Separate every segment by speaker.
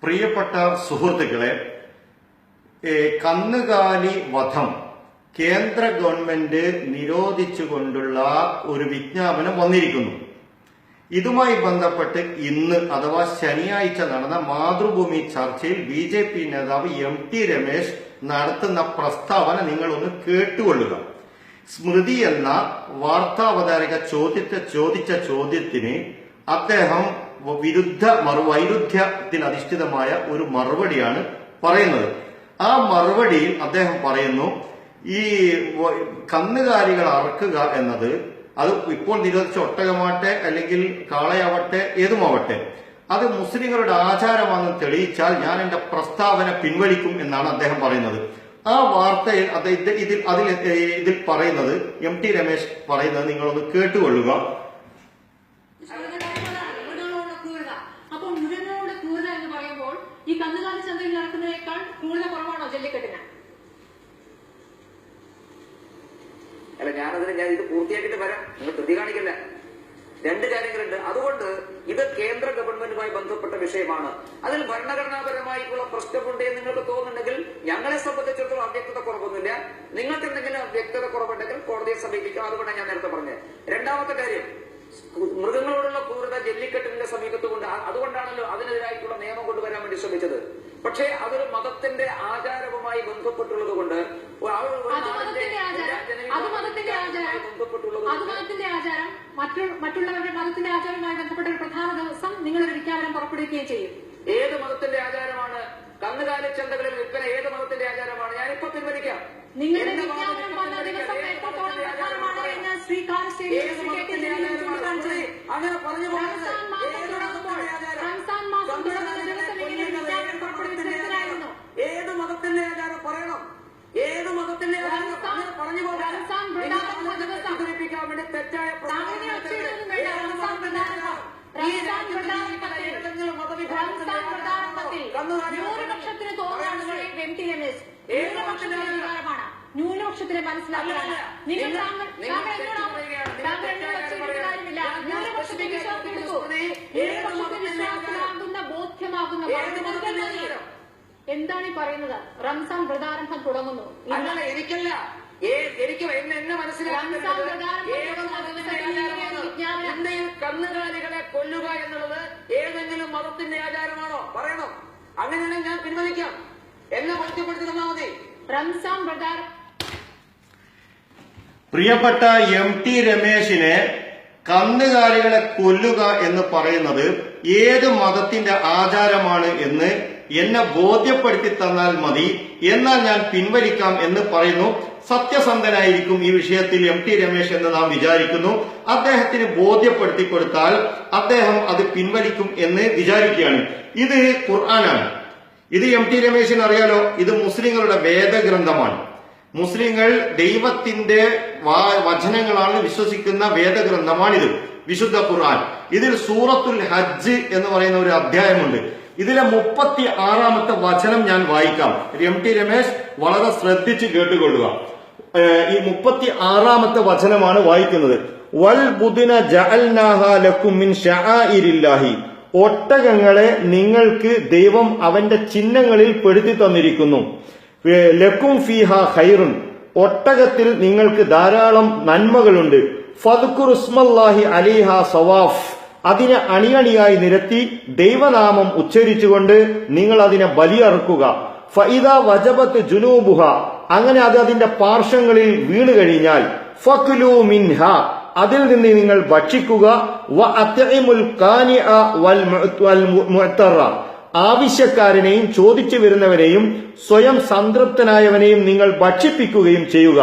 Speaker 1: പ്രിയപ്പെട്ട സുഹൃത്തുക്കളെ, കന്നുകാലി വധം കേന്ദ്ര ഗവൺമെന്റ് നിരോധിച്ചുകൊണ്ടുള്ള ഒരു വിജ്ഞാപനം വന്നിരിക്കുന്നു. ഇതുമായി ബന്ധപ്പെട്ട് ഇന്ന് അഥവാ ശനിയാഴ്ച നടന്ന മാതൃഭൂമി ചർച്ചയിൽ BJP നേതാവ് MT രമേശ് നടത്തുന്ന പ്രസ്താവന നിങ്ങളൊന്ന് കേട്ടുകൊള്ളുക. സ്മൃതി എന്ന വാർത്താവതാരക ചോദിച്ച ചോദ്യത്തിന് അദ്ദേഹം വൈരുദ്ധ്യത്തിലധിഷ്ഠിതമായ ഒരു മറുപടിയാണ് പറയുന്നത്. ആ മറുപടിയിൽ അദ്ദേഹം പറയുന്നു, ഈ കന്നുകാലികൾ അറക്കുക എന്നത് അത് ഇപ്പോൾ നിരോധിച്ച ഒട്ടകമാവട്ടെ അല്ലെങ്കിൽ കാളയാവട്ടെ ഏതുമാവട്ടെ അത് മുസ്ലിങ്ങളുടെ ആചാരമാണെന്ന് തെളിയിച്ചാൽ ഞാൻ എന്റെ പ്രസ്താവന പിൻവലിക്കും എന്നാണ് അദ്ദേഹം പറയുന്നത്. ആ വാർത്തയിൽ ഇതിൽ പറയുന്നത് MT രമേശ് പറയുന്നത് നിങ്ങളൊന്ന് കേട്ടുകൊള്ളുക.
Speaker 2: ഈ കന്നുകാലി ചന്തയിൽ നടക്കുന്നതിനേക്കാൾ ക്രൂരത കുറവാണോ ജല്ലിക്കെട്ടിന്?
Speaker 3: അല്ല, ഞാൻ ഇത് പൂർത്തിയാക്കിയിട്ട് വരാം, നിങ്ങൾ ധൃതി കാണിക്കില്ല. രണ്ട് കാര്യങ്ങളുണ്ട്. അതുകൊണ്ട് ഇത് കേന്ദ്ര ഗവൺമെന്റുമായി ബന്ധപ്പെട്ട വിഷയമാണ്. അതിൽ ഭരണഘടനാപരമായിട്ടുള്ള പ്രശ്നമുണ്ട് എന്ന് നിങ്ങൾക്ക് തോന്നുന്നുണ്ടെങ്കിൽ ഞങ്ങളെ സംബന്ധിച്ചിടത്തോളം അവ്യക്തത കുറവൊന്നുമില്ല. നിങ്ങൾക്ക് എന്തെങ്കിലും വ്യക്തത കുറവുണ്ടെങ്കിൽ കോടതിയെ സമീപിക്കാം. അതുകൊണ്ടാണ് ഞാൻ നേരത്തെ പറഞ്ഞത്. രണ്ടാമത്തെ കാര്യം, മൃഗങ്ങളോടുള്ള ക്രൂരത ജല്ലിക്കെട്ടിന്റെ സമീപത്തുകൊണ്ട്, അതുകൊണ്ടാണല്ലോ അതിനെതിരായിട്ടുള്ള നിയമം കൊണ്ടുവരാൻ വേണ്ടി ശ്രമിച്ചത്. പക്ഷേ അതൊരു മതത്തിന്റെ ആചാരവുമായി ബന്ധപ്പെട്ടുള്ളത് കൊണ്ട്
Speaker 2: മറ്റുള്ളവരുടെ മതത്തിന്റെ ആചാരവുമായി ബന്ധപ്പെട്ട ഒരു പ്രധാന ദിവസം നിങ്ങളൊരു വിജ്ഞാപനം പുറപ്പെടുവിക്കുകയും ചെയ്യും.
Speaker 3: ഏത് മതത്തിന്റെ ആചാരമാണ് കന്നുകാലി ചന്തകളിൽ വിൽപ്പന? ഏത് മതത്തിന്റെ ആചാരമാണ്? ഞാനിപ്പോ പിൻവലിക്കാം.
Speaker 2: നിങ്ങളുടെ വിജ്ഞാപനം വന്ന ദിവസം എത്രത്തോളം പ്രധാനമാണ് എന്ന് ശ്രീ കാർസ്റ്റേരി
Speaker 3: അങ്ങനെ പറഞ്ഞു
Speaker 2: റംസാൻ മാസം തുടങ്ങുന്ന ദിവസം ഇങ്ങനെ വിജ്ഞാപനം പുറപ്പെടുവിച്ചിരുന്നു.
Speaker 3: ഏത് മതത്തിന്റെ ആചാരം പറയണം? ഏത് മതത്തിന്റെ ആചാരം പറഞ്ഞു പോകാൻ വേണ്ടി തെറ്റായ
Speaker 2: ന്യൂനപക്ഷത്തിന് തോന്നുന്നത് MT രമേശ് ന്യൂനപക്ഷമാണ്. ന്യൂനപക്ഷത്തിനെ മനസ്സിലാക്കാനാണ് നിങ്ങൾ ന്യൂനപക്ഷത്തിലാകുന്ന ബോധ്യമാകുന്ന എന്താണ് ഈ പറയുന്നത്? റംസാൻ വ്രതാരംഭം തുടങ്ങുന്നു.
Speaker 3: എനിക്കല്ല, എനിക്ക് എന്നെ മനസ്സിലാക്കുന്നത് കന്നുകാലികളെ കൊല്ലുക എന്നുള്ളത് ഏതെങ്കിലും മതത്തിന്റെ ആചാരമാണോ? പറയണം. അങ്ങനെയാണെങ്കിൽ ഞാൻ പിൻവലിക്കാം. എന്നെ ബോധ്യപ്പെടുത്തി തന്നാൽ മതി.
Speaker 2: റംസാൻ വ്രതാരം.
Speaker 1: പ്രിയപ്പെട്ട MT രമേശിനെ കന്നുകാലികളെ കൊല്ലുക എന്ന് പറയുന്നത് ഏത് മതത്തിന്റെ ആചാരമാണ് എന്ന് എന്നെ ബോധ്യപ്പെടുത്തി തന്നാൽ മതി, എന്നാൽ ഞാൻ പിൻവലിക്കാം എന്ന് പറയുന്നു. സത്യസന്ധനായിരിക്കും ഈ വിഷയത്തിൽ MT രമേശ് എന്ന് നാം വിചാരിക്കുന്നു. അദ്ദേഹത്തിന് ബോധ്യപ്പെടുത്തി കൊടുത്താൽ അദ്ദേഹം അത് പിൻവലിക്കും എന്ന് വിചാരിക്കുകയാണ്. ഇത് ഖുർആനാണ്. ഇത് MT രമേശിന് അറിയാലോ, ഇത് മുസ്ലിങ്ങളുടെ വേദഗ്രന്ഥമാണ്. മുസ്ലിങ്ങൾ ദൈവത്തിന്റെ വചനങ്ങളാണ് വിശ്വസിക്കുന്ന വേദഗ്രന്ഥമാണിത്, വിശുദ്ധ ഖുർആൻ. ഇതിൽ സൂറത്തുൽ ഹജ്ജ് എന്ന് പറയുന്ന ഒരു അധ്യായമുണ്ട്. ഇതിലെ 36-ാമത്തെ വചനം ഞാൻ വായിക്കാം. MT രമേശ് വളരെ ശ്രദ്ധിച്ച് കേട്ടുകൊള്ളുക. ഈ 36-ാമത്തെ വചനമാണ് വായിക്കുന്നത്. വൽ ബുദ്ന ജഅൽനാഹാ ലക്കും മിൻ ശആഇരില്ലാഹി. ഒട്ടകങ്ങളെ നിങ്ങൾക്ക് ദൈവം അവന്റെ ചിഹ്നങ്ങളിൽ പെടുത്തി തന്നിരിക്കുന്നു. ലക്കും ഫീഹാ ഖൈറുൻ. ഒട്ടകത്തിൽ നിങ്ങൾക്ക് ധാരാളം നന്മകളുണ്ട്. ഫദ്കുറു ഇസ്മല്ലാഹി അലൈഹാ സവാഫ്. അതിനെ അണിയണിയായി നിരത്തി ദൈവനാമം ഉച്ചരിച്ചുകൊണ്ട് നിങ്ങൾ അതിനെ ബലിയറുക്കുക. ഫഇദാ വജബത്ത് ജുനൂബുഹ. അങ്ങനെ അത് അതിന്റെ പാർശ്വങ്ങളിൽ വീണു കഴിഞ്ഞാൽ ഫക്ലൂ മിൻഹ. അതിൽ നിന്ന് നിങ്ങൾ ഭക്ഷിക്കുക. വ അത്ഇമുൽ ഖാനിഅ വൽ മുഅ്തറ. ആവശ്യക്കാരനെയും ചോദിച്ചു വരുന്നവരെയും സ്വയം സംതൃപ്തനായവനെയും നിങ്ങൾ ഭക്ഷിപ്പിക്കുകയും ചെയ്യുക.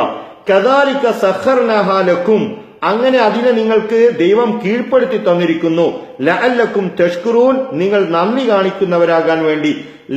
Speaker 1: കദാലിക സഖർനാഹാ ലക്കും. അങ്ങനെ അതിനെ നിങ്ങൾക്ക് ദൈവം കീഴ്പ്പെടുത്തി തന്നിരിക്കുന്നു. ലഅല്ലക്കും തഷ്കുറൂൻ. നിങ്ങൾ നന്ദി കാണിക്കുന്നവരാകാൻ വേണ്ടി.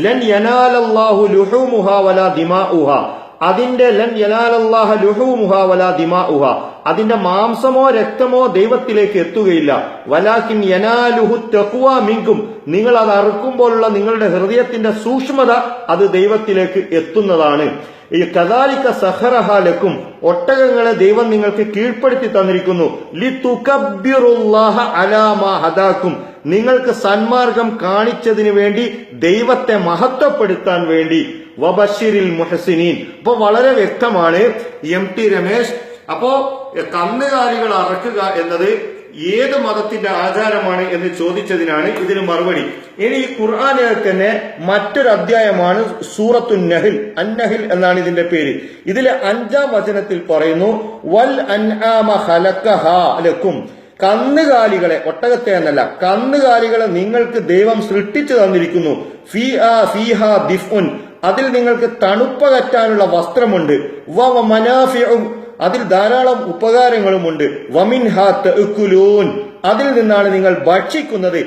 Speaker 1: ലൻ യനാലല്ലാഹു ലുഹൂമുഹാ വലാ ദിമാഉഹാ. അതിന്റെ ലൻ യനാലല്ലാഹ ലുഹൂമുഹാ വലാ ദിമാഉഹാ. അതിന്റെ മാംസമോ രക്തമോ ദൈവത്തിലേക്ക് എത്തുകയില്ല. വലാകിൻ യനാലുഹു തഖ്വാ മിൻകും. നിങ്ങൾ അത് അറുക്കുമ്പോഴുള്ള നിങ്ങളുടെ ഹൃദയത്തിന്റെ സൂക്ഷ്മത അത് ദൈവത്തിലേക്ക് എത്തുന്നതാണ്. ഈ കദാലിക സഖറഹാ ലക്കും. ഒട്ടകങ്ങളെ ദൈവം നിങ്ങൾക്ക് കീഴ്പ്പെടുത്തി തന്നിരിക്കുന്നു. ലിതുകബ്ബിറുല്ലാഹ അലാ മാ ഹദാക്കും. നിങ്ങൾക്ക് സന്മാർഗം കാണിച്ചതിന് വേണ്ടി, ദൈവത്തെ മഹത്വപ്പെടുത്താൻ വേണ്ടി. വബശിരിൽ മുഹസിനീൻ. അപ്പൊ വളരെ വ്യക്തമാണ് MT രമേശ്. അപ്പോ കന്നുകാലികൾ അറക്കുക എന്നത് ഏത് മതത്തിന്റെ ആചാരമാണ് എന്ന് ചോദിച്ചതിനാണ് ഇതിന് മറുപടി. ഇനി ഖുർആനിൽ തന്നെ മറ്റൊരു അധ്യായമാണ് സൂറത്തുൻ നഹ്ൽ. അന്നഹിൽ എന്നാണ് ഇതിന്റെ പേര്. ഇതിലെ 5-ാം വചനത്തിൽ പറയുന്നു, വൽ അൻആമ ഖലഖഹാ ലക്കും. കന്നുകാലികളെ, ഒട്ടകത്തെ എന്നല്ല, കന്നുകാലികളെ നിങ്ങൾക്ക് ദൈവം സൃഷ്ടിച്ചു തന്നിരിക്കുന്നു. ഫീഹാ ദിഫ്ഉൻ. അതിൽ നിങ്ങൾക്ക് തണുപ്പകറ്റാനുള്ള വസ്ത്രമുണ്ട്. വ മനാഫിഉ. അതിൽ ധാരാളം ഉപകാരങ്ങളുമുണ്ട്. വമിൻഹാ തഅകുലൂൻ. അതിൽ നിന്നാണ് നിങ്ങൾ ഭക്ഷിക്കുന്നത്.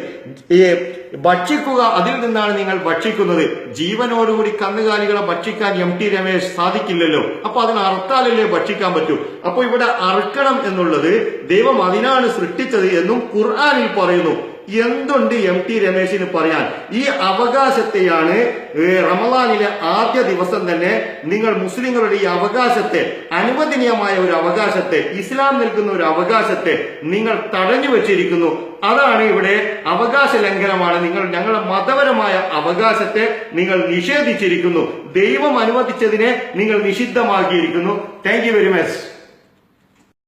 Speaker 1: ഭക്ഷിക്കുക, അതിൽ നിന്നാണ് നിങ്ങൾ ഭക്ഷിക്കുന്നത്. ജീവനോടുകൂടി കന്നുകാലികളെ ഭക്ഷിക്കാൻ MT രമേശ് സാധിക്കില്ലല്ലോ. അപ്പൊ അതിന് അറുത്താലല്ലേ ഭക്ഷിക്കാൻ പറ്റൂ. അപ്പൊ ഇവിടെ അറുക്കണം എന്നുള്ളത് ദൈവം അതിനാണ് സൃഷ്ടിച്ചത് എന്നും ഖുർആനിൽ പറയുന്നു. എന്തുണ്ട് MT രമേശിന് പറയാൻ? ഈ അവകാശത്തെയാണ് റമദാനിലെ ആദ്യ ദിവസം തന്നെ നിങ്ങൾ മുസ്ലിങ്ങളുടെ ഈ അവകാശത്തെ, അനുവദനീയമായ ഒരു അവകാശത്തെ, ഇസ്ലാം നൽകുന്ന ഒരു അവകാശത്തെ നിങ്ങൾ തടഞ്ഞു വെച്ചിരിക്കുന്നു. അതാണ് ഇവിടെ അവകാശ ലംഘനമാണ്. നിങ്ങൾ ഞങ്ങളുടെ മതപരമായ അവകാശത്തെ നിങ്ങൾ നിഷേധിച്ചിരിക്കുന്നു. ദൈവം അനുവദിച്ചതിനെ നിങ്ങൾ നിഷിദ്ധമാക്കിയിരിക്കുന്നു. Thank you very much.